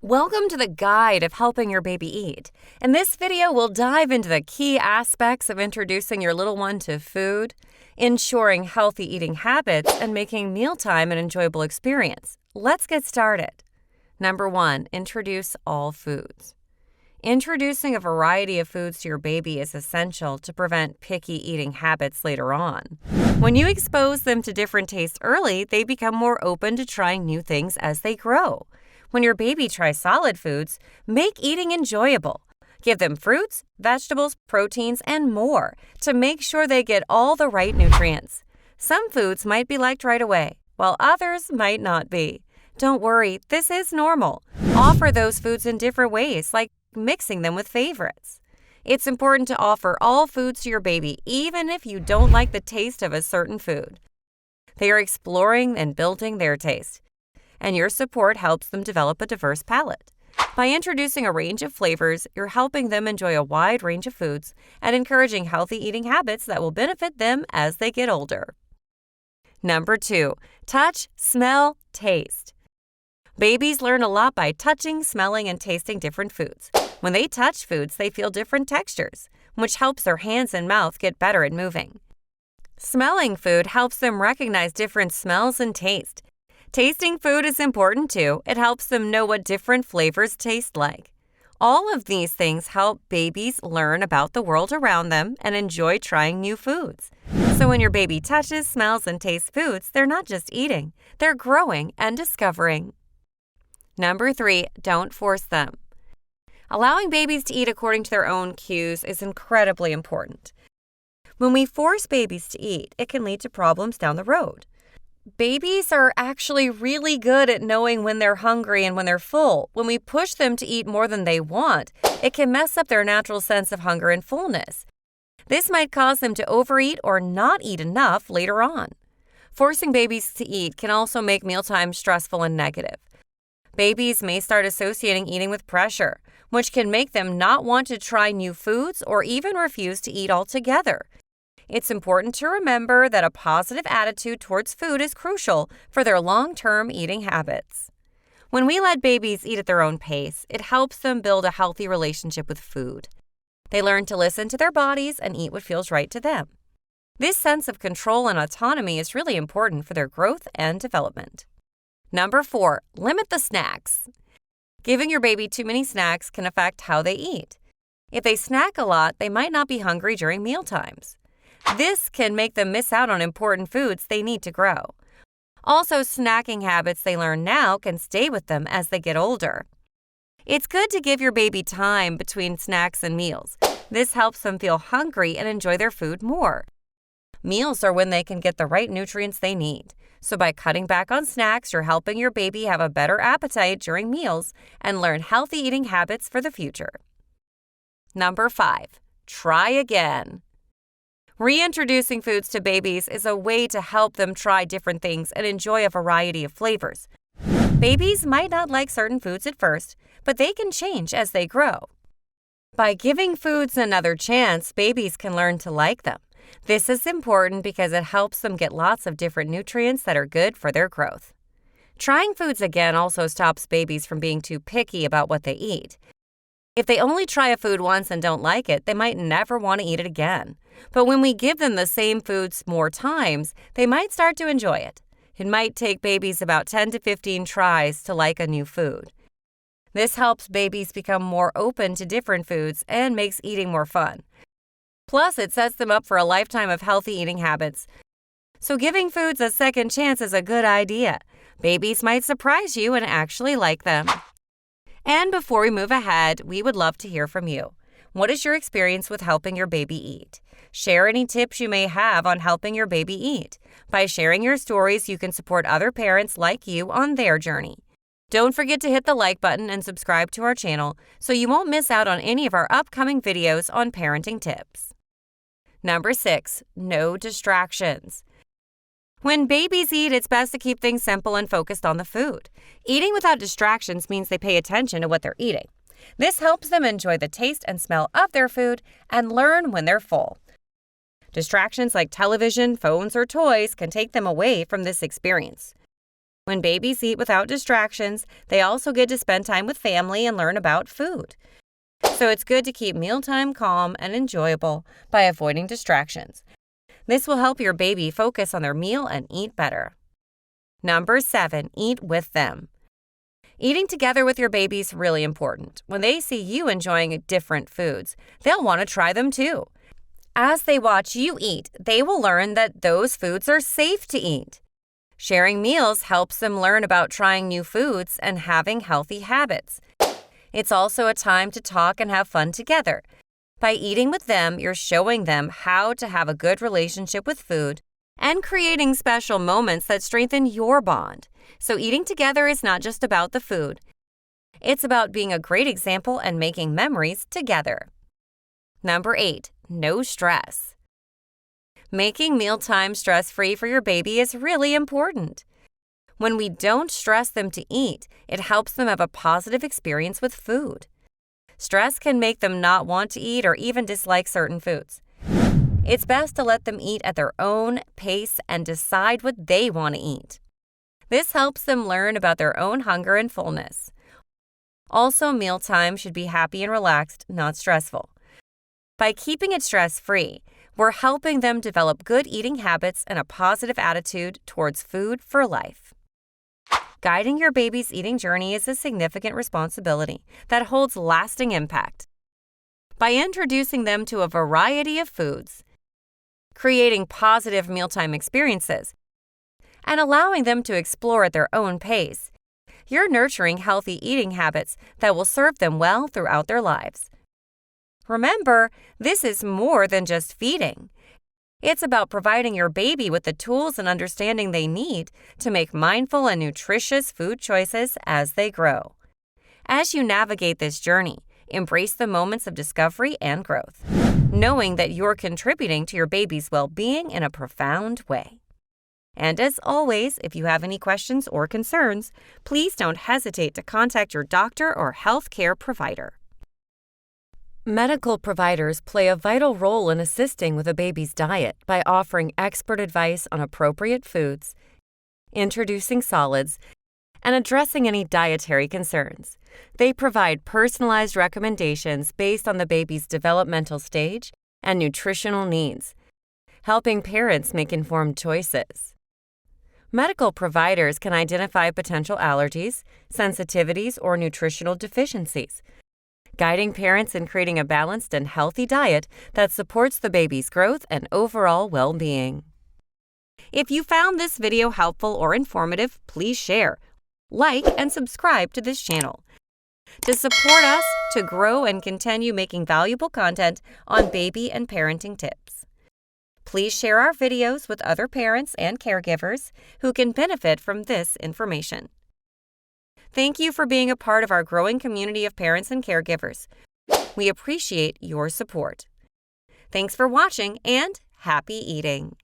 Welcome to the guide of helping your baby eat. In this video, we'll dive into the key aspects of introducing your little one to food, ensuring healthy eating habits, and making mealtime an enjoyable experience. Let's get started. Number 1, introduce all foods. Introducing a variety of foods to your baby is essential to prevent picky eating habits later on. When you expose them to different tastes early, they become more open to trying new things as they grow. When your baby tries solid foods, make eating enjoyable. Give them fruits, vegetables, proteins, and more to make sure they get all the right nutrients. Some foods might be liked right away, while others might not be. Don't worry, this is normal. Offer those foods in different ways, like mixing them with favorites. It's important to offer all foods to your baby, even if you don't like the taste of a certain food. They are exploring and building their taste, and your support helps them develop a diverse palate. By introducing a range of flavors, you're helping them enjoy a wide range of foods and encouraging healthy eating habits that will benefit them as they get older. Number 2, touch, smell, taste. Babies learn a lot by touching, smelling, and tasting different foods. When they touch foods, they feel different textures, which helps their hands and mouth get better at moving. Smelling food helps them recognize different smells and taste. Tasting food is important too. It helps them know what different flavors taste like. All of these things help babies learn about the world around them and enjoy trying new foods. So when your baby touches, smells, and tastes foods, they're not just eating, they're growing and discovering. Number 3, don't force them. Allowing babies to eat according to their own cues is incredibly important. When we force babies to eat, it can lead to problems down the road. Babies are actually really good at knowing when they're hungry and when they're full. When we push them to eat more than they want, it can mess up their natural sense of hunger and fullness. This might cause them to overeat or not eat enough later on. Forcing babies to eat can also make mealtime stressful and negative. Babies may start associating eating with pressure, which can make them not want to try new foods or even refuse to eat altogether. It's important to remember that a positive attitude towards food is crucial for their long-term eating habits. When we let babies eat at their own pace, it helps them build a healthy relationship with food. They learn to listen to their bodies and eat what feels right to them. This sense of control and autonomy is really important for their growth and development. Number 4, limit the snacks. Giving your baby too many snacks can affect how they eat. If they snack a lot, they might not be hungry during mealtimes. This can make them miss out on important foods they need to grow. Also, snacking habits they learn now can stay with them as they get older. It's good to give your baby time between snacks and meals. This helps them feel hungry and enjoy their food more. Meals are when they can get the right nutrients they need. So by cutting back on snacks, you're helping your baby have a better appetite during meals and learn healthy eating habits for the future. Number 5, try again. Reintroducing foods to babies is a way to help them try different things and enjoy a variety of flavors. Babies might not like certain foods at first, but they can change as they grow. By giving foods another chance, babies can learn to like them. This is important because it helps them get lots of different nutrients that are good for their growth. Trying foods again also stops babies from being too picky about what they eat. If they only try a food once and don't like it, they might never want to eat it again. But when we give them the same foods more times, they might start to enjoy it. It might take babies about 10 to 15 tries to like a new food. This helps babies become more open to different foods and makes eating more fun. Plus, it sets them up for a lifetime of healthy eating habits. So giving foods a second chance is a good idea. Babies might surprise you and actually like them. And before we move ahead, we would love to hear from you. What is your experience with helping your baby eat? Share any tips you may have on helping your baby eat. By sharing your stories, you can support other parents like you on their journey. Don't forget to hit the like button and subscribe to our channel so you won't miss out on any of our upcoming videos on parenting tips. Number 6, no distractions. When babies eat, it's best to keep things simple and focused on the food. Eating without distractions means they pay attention to what they're eating. This helps them enjoy the taste and smell of their food and learn when they're full. Distractions like television, phones, or toys can take them away from this experience. When babies eat without distractions, they also get to spend time with family and learn about food. So it's good to keep mealtime calm and enjoyable by avoiding distractions. This will help your baby focus on their meal and eat better. Number 7, eat with them. Eating together with your baby is really important. When they see you enjoying different foods, they'll want to try them too. As they watch you eat, they will learn that those foods are safe to eat. Sharing meals helps them learn about trying new foods and having healthy habits. It's also a time to talk and have fun together. By eating with them, you're showing them how to have a good relationship with food and creating special moments that strengthen your bond. So eating together is not just about the food. It's about being a great example and making memories together. Number 8, no stress. Making mealtime stress-free for your baby is really important. When we don't stress them to eat, it helps them have a positive experience with food. Stress can make them not want to eat or even dislike certain foods. It's best to let them eat at their own pace and decide what they want to eat. This helps them learn about their own hunger and fullness. Also, mealtime should be happy and relaxed, not stressful. By keeping it stress-free, we're helping them develop good eating habits and a positive attitude towards food for life. Guiding your baby's eating journey is a significant responsibility that holds lasting impact. By introducing them to a variety of foods, creating positive mealtime experiences, and allowing them to explore at their own pace, you're nurturing healthy eating habits that will serve them well throughout their lives. Remember, this is more than just feeding. It's about providing your baby with the tools and understanding they need to make mindful and nutritious food choices as they grow. As you navigate this journey, embrace the moments of discovery and growth, knowing that you're contributing to your baby's well-being in a profound way. And as always, if you have any questions or concerns, please don't hesitate to contact your doctor or healthcare provider. Medical providers play a vital role in assisting with a baby's diet by offering expert advice on appropriate foods, introducing solids, and addressing any dietary concerns. They provide personalized recommendations based on the baby's developmental stage and nutritional needs, helping parents make informed choices. Medical providers can identify potential allergies, sensitivities, or nutritional deficiencies, guiding parents in creating a balanced and healthy diet that supports the baby's growth and overall well-being. If you found this video helpful or informative, please share, like, and subscribe to this channel to support us to grow and continue making valuable content on baby and parenting tips. Please share our videos with other parents and caregivers who can benefit from this information. Thank you for being a part of our growing community of parents and caregivers. We appreciate your support. Thanks for watching and happy eating.